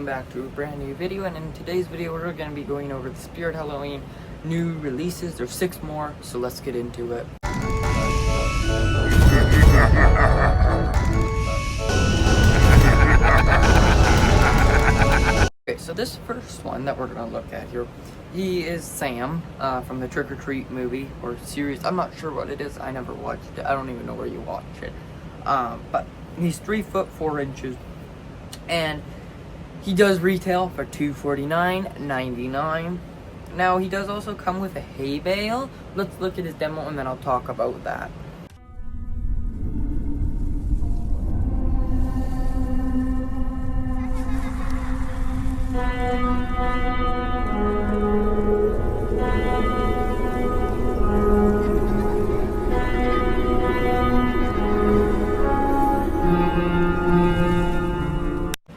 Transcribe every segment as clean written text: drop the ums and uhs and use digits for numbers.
welcome back to a brand new video, and in today's video we're going to be going over the Spirit Halloween new releases. There's 6 more, so let's get into it. Okay, so this first one that we're going to look at here, he is Sam from the Trick or Treat movie or series. I'm not sure what it is. I never watched it. I don't even know where you watch it. But he's 3 foot 4 inches, and he does retail for $249.99. Now he does also come with a hay bale. Let's look at his demo and then I'll talk about that.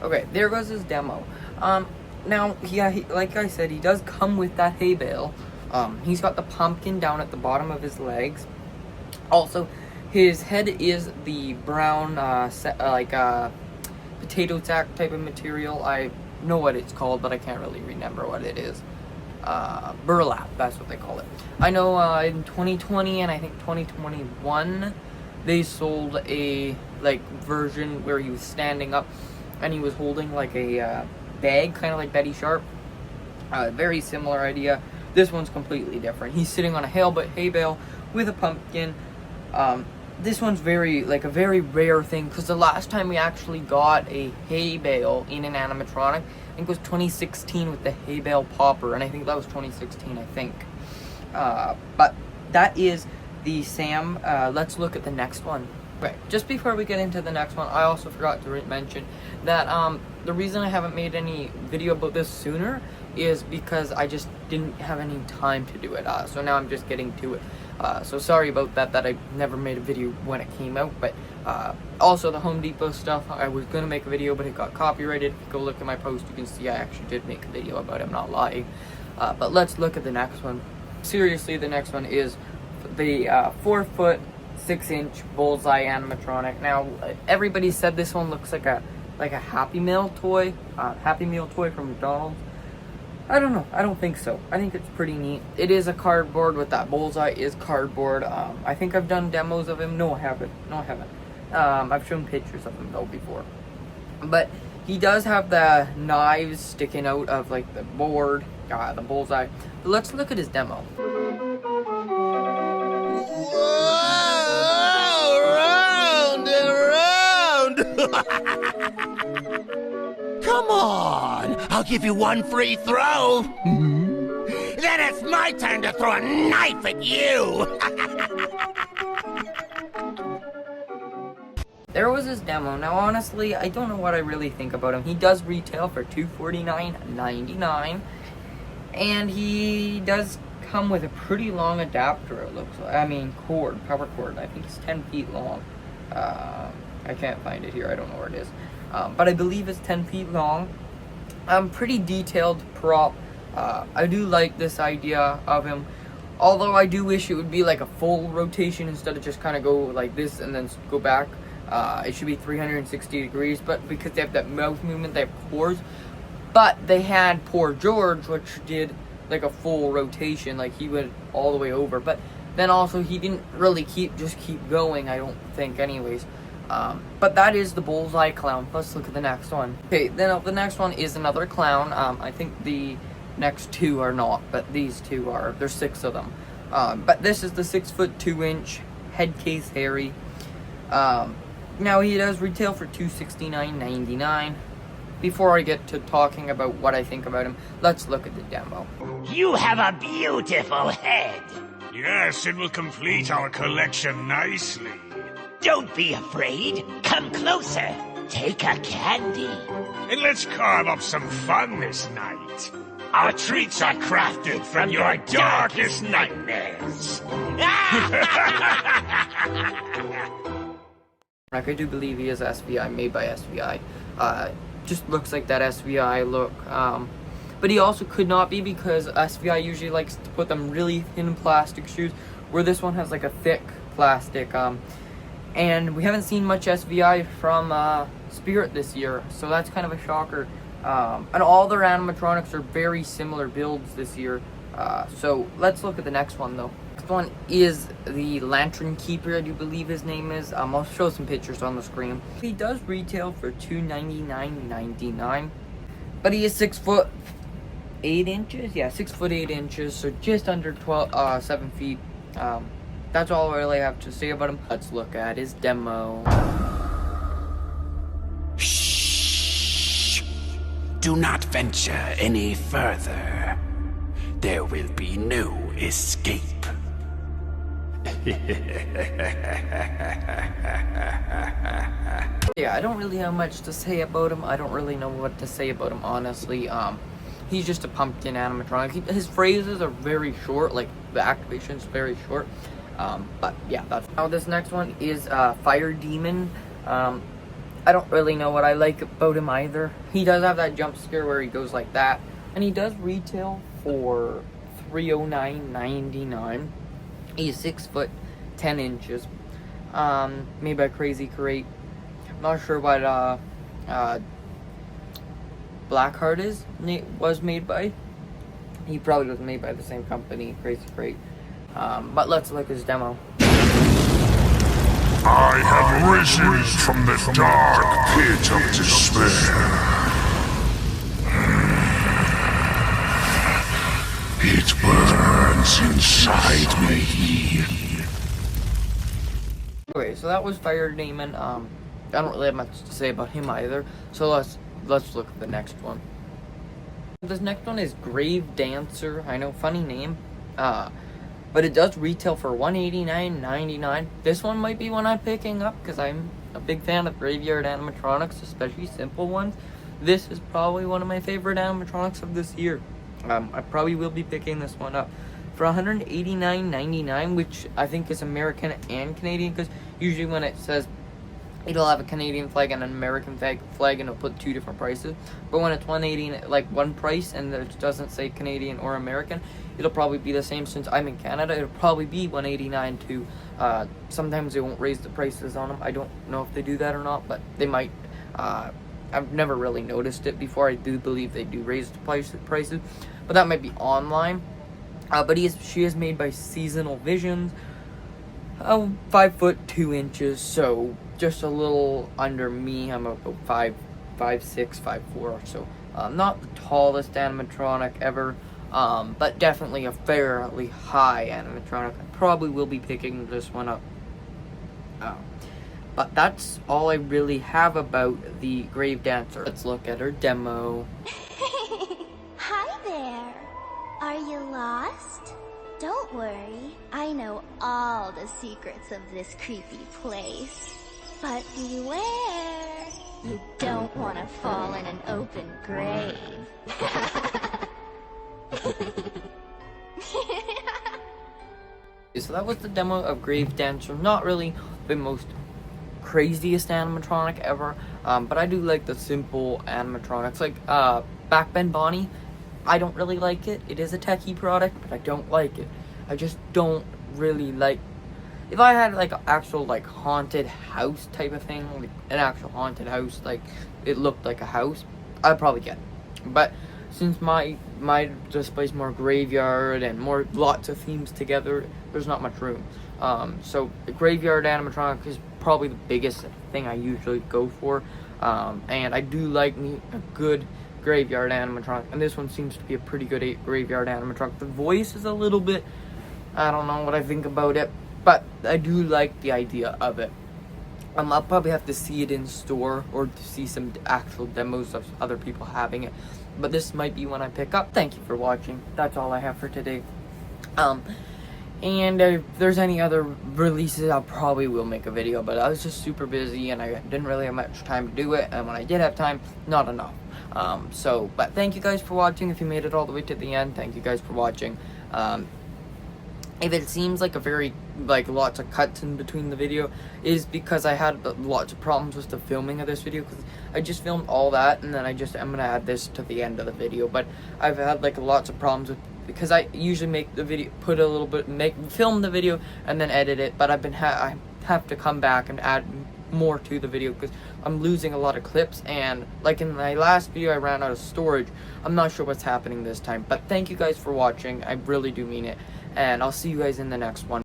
Okay, there goes his demo. Now, yeah, like I said, he does come with that hay bale. He's got the pumpkin down at the bottom of his legs. Also, his head is the brown, potato sack type of material. I know what it's called, but I can't really remember what it is. Burlap, that's what they call it. I know in 2020 and I think 2021, they sold a version where he was standing up and he was holding like a bag, kind of like Betty Sharp. Very similar idea. This one's completely different. He's sitting on a hay bale with a pumpkin. This one's a very rare thing, because the last time we actually got a hay bale in an animatronic, I think it was 2016 with the hay bale popper, and I think that was 2016, I think. But that is the Sam. Let's look at the next one. Okay, just before we get into the next one, I also forgot to mention that the reason I haven't made any video about this sooner is because I just didn't have any time to do it. So now I'm just getting to it. So sorry about that I never made a video when it came out. But also the Home Depot stuff, I was going to make a video, but it got copyrighted. If you go look at my post, you can see I actually did make a video about it. I'm not lying. But let's look at the next one. Seriously, the next one is the 4 foot 6 inch bullseye animatronic. Now, everybody said this one looks like a Happy Meal toy, from McDonald's. I don't know. I don't think so. I think it's pretty neat. It is a cardboard. With that bullseye is cardboard. I think I've done demos of him. No, I haven't. I've shown pictures of him though before. But he does have the knives sticking out of the board, the bullseye. But let's look at his demo. Come on, I'll give you one free throw. Then it's my turn to throw a knife at you. There was his demo. Now, honestly, I don't know what I really think about him. He does retail for $249.99, and he does come with a pretty long adapter, it looks like. I mean, power cord. I think it's 10 feet long. I can't find it here. I don't know where it is. But I believe it's 10 feet long. Pretty detailed prop. I do like this idea of him. Although I do wish it would be like a full rotation instead of just kind of go like this and then go back. It should be 360 degrees. But because they have that mouth movement, they have pores. But they had Poor George, which did like a full rotation. Like he went all the way over. But then also he didn't really keep going, I don't think, anyways. But that is the bullseye clown. Let's look at the next one. Okay, then the next one is another clown. I think the next 2 are not, but these 2 are. There's 6 of them. But this is the 6 foot 2 inch head case Harry. Now he does retail for $269.99. Before I get to talking about what I think about him, let's look at the demo. You have a beautiful head. Yes, it will complete our collection nicely. Don't be afraid. Come closer. Take a candy. And let's carve up some fun this night. Our treats are crafted from your darkest nightmares. I do believe he is SVI, made by SVI. Just looks like that SVI look. But he also could not be, because SVI usually likes to put them really thin plastic shoes, where this one has like a thick plastic. And we haven't seen much SVI from Spirit this year, so that's kind of a shocker And all their animatronics are very similar builds this year. So let's look at the next one though. Next one is the Lantern Keeper, I do believe his name is. I'll show some pictures on the screen. He does retail for $299.99, but he is 6'8" yeah, 6'8", so just under 7 feet. That's all I really have to say about him. Let's look at his demo. Shh! Do not venture any further. There will be no escape. Yeah, I don't really have much to say about him. I don't really know what to say about him, honestly. He's just a pumpkin animatronic. His phrases are very short, like the activation's very short. But yeah, that's. Now this next one is Fire Demon. I don't really know what I like about him either. He does have that jump scare where he goes like that, and he does retail for $309.99. He's 6'10". Made by Crazy Crate. I'm not sure what Blackheart was made by. He probably was made by the same company, Crazy Crate. But let's look at his demo. I have risen from the dark pit of despair. It burns inside me. Okay, so that was Fire Demon. I don't really have much to say about him either. So let's look at the next one. This next one is Grave Dancer. I know, funny name. But it does retail for $189.99. This one might be one I'm picking up because I'm a big fan of graveyard animatronics, especially simple ones. This is probably one of my favorite animatronics of this year. I probably will be picking this one up for $189.99, which I think is American and Canadian, because usually when it says it'll have a Canadian flag and an American flag and it'll put two different prices. But when it's $189, like one price, and it doesn't say Canadian or American, it'll probably be the same. Since I'm in Canada, it'll probably be $189 too. Sometimes they won't raise the prices on them. I don't know if they do that or not, but they might. I've never really noticed it before. I do believe they do raise the prices, but that might be online. But she is made by Seasonal Visions. 5'2", so just a little under me. I'm about 5'6", 5'4", or so. Not the tallest animatronic ever, but definitely a fairly high animatronic. I probably will be picking this one up. But that's all I really have about the Grave Dancer. Let's look at her demo. Hi there. Are you lost? Don't worry, I know all the secrets of this creepy place. But beware, you don't want to fall in an open grave. So that was the demo of Grave Dancer. Not really the most craziest animatronic ever, but I do like the simple animatronics. Like Backbend Bonnie, I don't really like it. It is a techie product, but I don't like it. I just don't really like. If I had like an actual like haunted house type of thing, like an actual haunted house, like it looked like a house, I'd probably get it. But since my display's more graveyard and more lots of themes together, there's not much room. So the graveyard animatronic is probably the biggest thing I usually go for, and I do like me a good graveyard animatronic, and this one seems to be a pretty good graveyard animatronic. The voice is a little bit, I don't know what I think about it, but I do like the idea of it. I'll probably have to see it in store or to see some actual demos of other people having it, but this might be one I pick up. Thank you for watching. That's all I have for today. And if there's any other releases, I probably will make a video, but I was just super busy and I didn't really have much time to do it, and when I did have time, not enough. But thank you guys for watching. If you made it all the way to the end, thank you guys for watching. If it seems like lots of cuts in between the video, is because I had lots of problems with the filming of this video, because I just filmed all that and then I'm gonna add this to the end of the video. But I've had like lots of problems with, because I usually make the video, put a little bit, film the video and then edit it, but I have to come back and more to the video because I'm losing a lot of clips, and like in my last video I ran out of storage. I'm not sure what's happening this time, but thank you guys for watching. I really do mean it, and I'll see you guys in the next one.